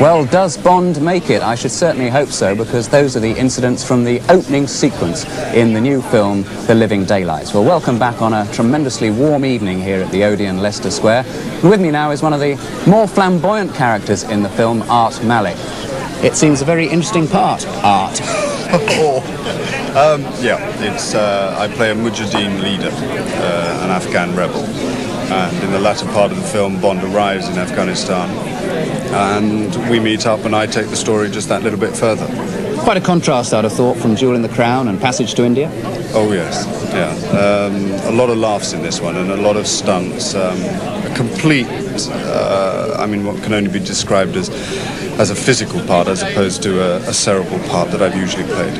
Well, does Bond make it? I should certainly hope so, because those are the incidents from the opening sequence in the new film, The Living Daylights. Well, welcome back on a tremendously warm evening here at the Odeon, Leicester Square. And with me now is one of the more flamboyant characters in the film, Art Malik. It seems a very interesting part, Art. I play a Mujahideen leader, an Afghan rebel. And in the latter part of the film, Bond arrives in Afghanistan. And we meet up and I take the story just that little bit further. Quite a contrast, I'd have thought, from Jewel in the Crown and Passage to India. Oh, yes, yeah. A lot of laughs in this one and a lot of stunts. A complete, what can only be described as a physical part as opposed to a cerebral part that I've usually played.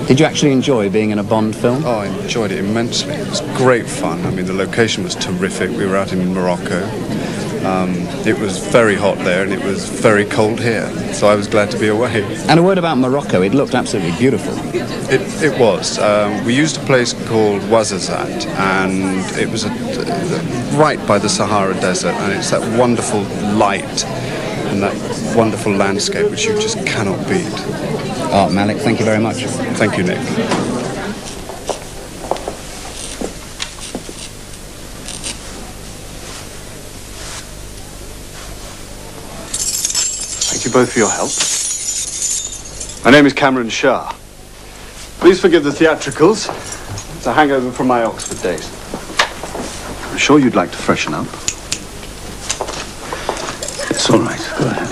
Did you actually enjoy being in a Bond film? Oh, I enjoyed it immensely. It was great fun. I mean, the location was terrific. We were out in Morocco. It was very hot there and it was very cold here, so I was glad to be away. And a word about Morocco, it looked absolutely beautiful. It was. We used a place called Ouarzazate, and it was right by the Sahara Desert, and it's that wonderful light and that wonderful landscape which you just cannot beat. Art Malik, thank you very much. Thank you, Nick. Thank you both for your help. My name is Cameron Shah. Please forgive the theatricals. It's a hangover from my Oxford days. I'm sure you'd like to freshen up. It's all right. Go ahead.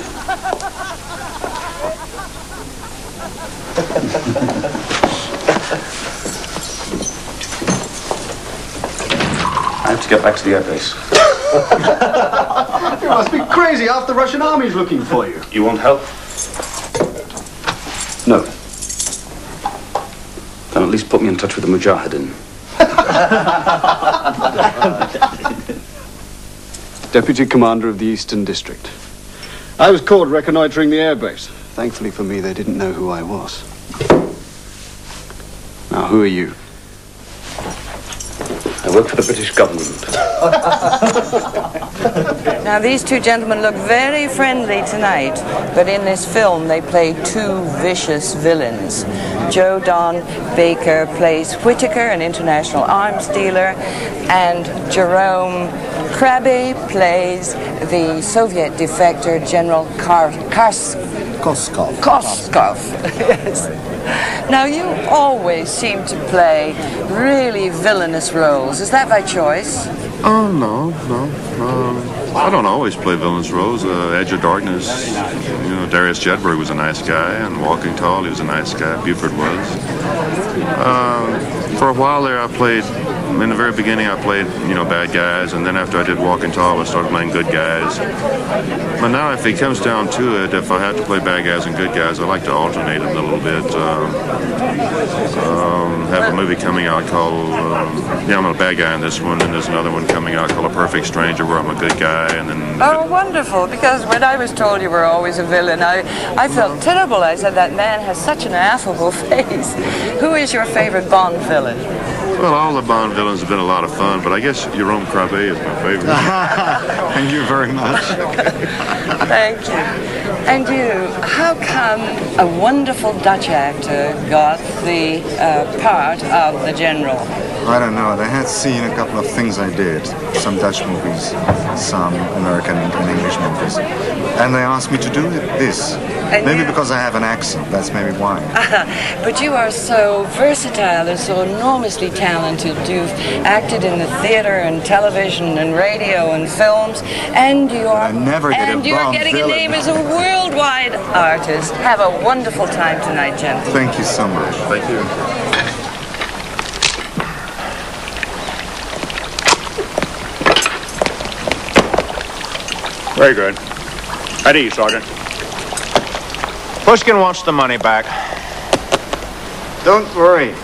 I have to get back to the airbase. You must be crazy. Half the Russian army's looking for you. You won't help? No. Then at least put me in touch with the Mujahideen. Deputy Commander of the Eastern District. I was caught reconnoitering the airbase. Thankfully for me, they didn't know who I was. Now, who are you? I work for the British government. Now, these two gentlemen look very friendly tonight, but in this film they play two vicious villains. Joe Don Baker plays Whittaker, an international arms dealer, and Jerome Krabbe plays the Soviet defector General Koskov. Yes. Now, you always seem to play really villainous roles. Is that by choice? Oh, no. I don't always play villainous roles. Edge of Darkness, Darius Jedburgh was a nice guy, and Walking Tall, he was a nice guy. Buford was. For a while there, I played, in the very beginning, I played, bad guys, and then after I did Walking Tall, I started playing good guys. But now, if it comes down to it, if I have to play bad guys and good guys, I like to alternate them a little bit. Have a movie coming out called, I'm a bad guy in this one, and there's another one coming out called A Perfect Stranger, where I'm a good guy, and then... Oh, wonderful, because when I was told you were always a villain, I felt terrible. I said, that man has such an affable face. Who is your favorite Bond villain? Well, all the Bond villains have been a lot of fun, but I guess Jerome Krabbe is my favorite. Thank you very much. Thank you. And you, how come a wonderful Dutch actor got the part of the general? I don't know. They had seen a couple of things I did. Some Dutch movies, some American and English movies. And they asked me to do this. And maybe because I have an accent. That's maybe why. But you are so versatile and so enormously talented. You've acted in the theater and television and radio and films. And you're getting a name as a worldwide artist. Have a wonderful time tonight, gentlemen. Thank you so much. Thank you. Very good. At ease, Sergeant. Pushkin wants the money back. Don't worry.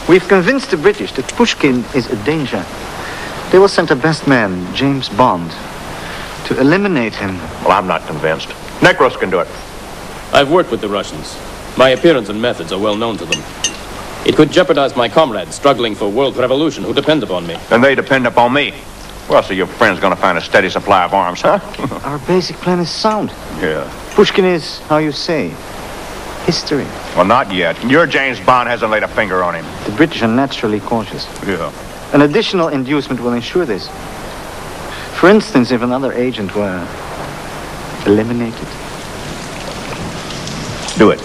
We've convinced the British that Pushkin is a danger. They will send the best man, James Bond, to eliminate him. Well, I'm not convinced. Necros can do it. I've worked with the Russians. My appearance and methods are well known to them. It could jeopardize my comrades struggling for world revolution who depend upon me. And they depend upon me. Well, so your friend's gonna find a steady supply of arms, huh? Our basic plan is sound. Yeah. Pushkin is, how you say, history. Well, not yet. Your James Bond hasn't laid a finger on him. The British are naturally cautious. Yeah. An additional inducement will ensure this. For instance, if another agent were eliminated. Do it.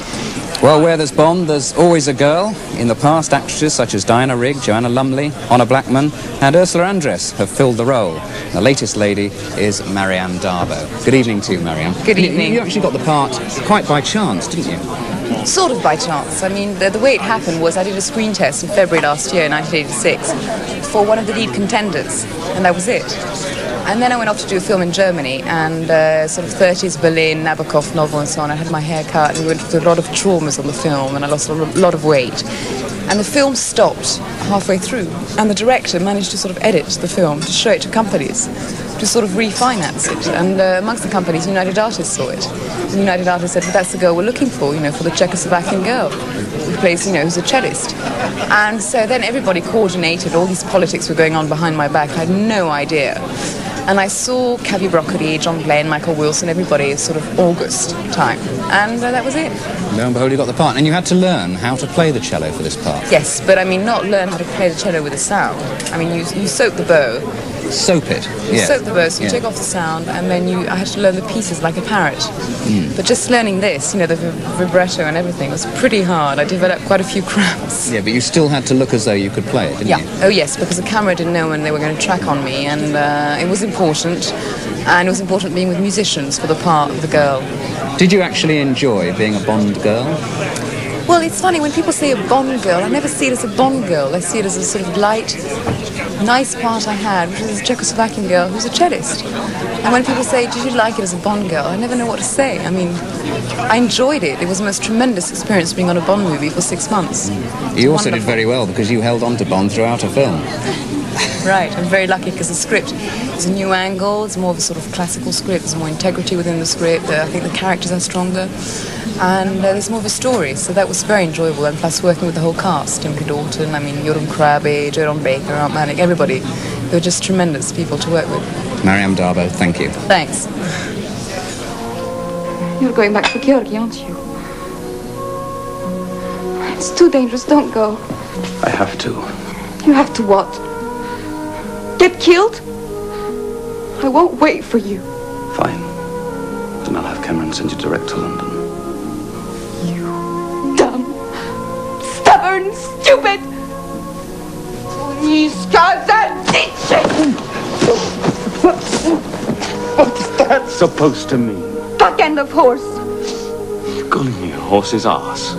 Well, where there's Bond, there's always a girl. In the past, actresses such as Diana Rigg, Joanna Lumley, Honor Blackman, and Ursula Andress have filled the role. The latest lady is Marianne Darboe. Good evening to you, Marianne. Good evening. You actually got the part quite by chance, didn't you? Sort of by chance. I mean, the way it happened was I did a screen test in February last year, 1986, for one of the lead contenders, and that was it. And then I went off to do a film in Germany, and sort of 30s Berlin, Nabokov novel and so on. I had my hair cut, and we went through a lot of traumas on the film, and I lost a lot of weight. And the film stopped halfway through, and the director managed to sort of edit the film to show it to companies, to sort of refinance it. And amongst the companies, United Artists saw it. And United Artists said, well, that's the girl we're looking for, you know, for the Czechoslovakian girl who plays, you know, who's a cellist. And so then everybody coordinated, all these politics were going on behind my back. I had no idea. And I saw Cavi Broccoli, John Glenn, Michael Wilson, everybody sort of August time. And that was it. Lo and behold, you got the part. And you had to learn how to play the cello for this part. Yes, but I mean, not learn how to play the cello with a sound. I mean, you soak the bow. Soap it? You Yeah. soak the bow, so you take off the sound, and then I had to learn the pieces like a parrot. But just learning this, you know, the vibrato and everything was pretty hard. I developed quite a few cramps. Yeah, but you still had to look as though you could play it, didn't you? Oh yes, because the camera didn't know when they were going to track on me, and it was important. And it was important being with musicians for the part of the girl. Did you actually enjoy being a Bond girl? Well, it's funny, when people say a Bond girl, I never see it as a Bond girl. I see it as a sort of light, nice part I had, which was a Czechoslovakian girl who's a cellist. And when people say, did you like it as a Bond girl? I never know what to say. I mean, I enjoyed it. It was the most tremendous experience being on a Bond movie for 6 months. You also did very well because you held on to Bond throughout a film. Right, I'm very lucky because the script is a new angle, it's more of a sort of classical script, there's more integrity within the script, I think the characters are stronger, and there's more of a story, so that was very enjoyable, and plus working with the whole cast, Timothy Dalton, I mean, Jordan Krabbe, Jordan Baker, Aunt Malik, everybody, they were just tremendous people to work with. Marianne Darboe, thank you. Thanks. You're going back for Georgi, aren't you? It's too dangerous, don't go. I have to. You have to what? Get killed? I won't wait for you. Fine. Then I'll have Cameron send you direct to London. You dumb, stubborn, stupid, What's that supposed to mean? fuck end of horse. You're calling me a horse's ass.